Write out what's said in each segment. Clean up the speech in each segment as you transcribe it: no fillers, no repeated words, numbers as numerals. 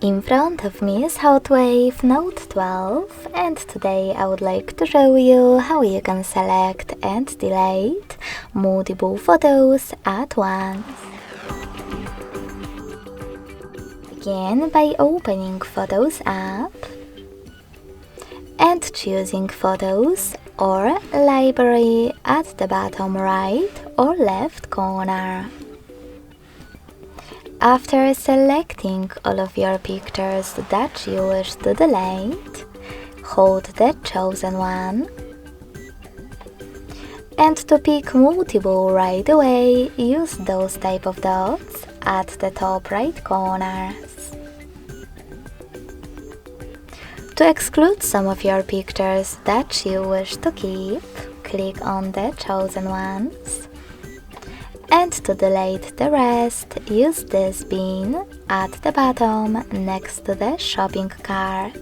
In front of me is HOTWAV Note 12, and today I would like to show you how you can select and delete multiple photos at once. Begin by opening Photos app and choosing Photos or Library at the bottom right or left corner. After selecting all of your pictures that you wish to delete, hold the chosen one. And to pick multiple right away, use those type of dots at the top right corners. To exclude some of your pictures that you wish to keep, click on the chosen ones. And to delete the rest, use this bin at the bottom next to the shopping cart.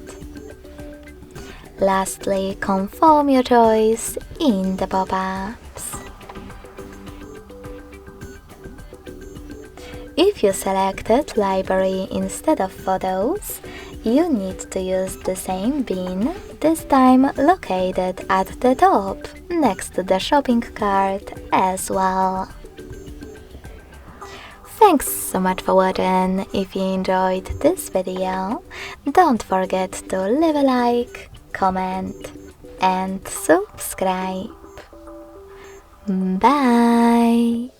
Lastly, confirm your choice in the pop-ups. If you selected Library instead of Photos, you need to use the same bin, this time located at the top next to the shopping cart as well. Thanks so much for watching. If you enjoyed this video, don't forget to leave a like, comment and subscribe. Bye!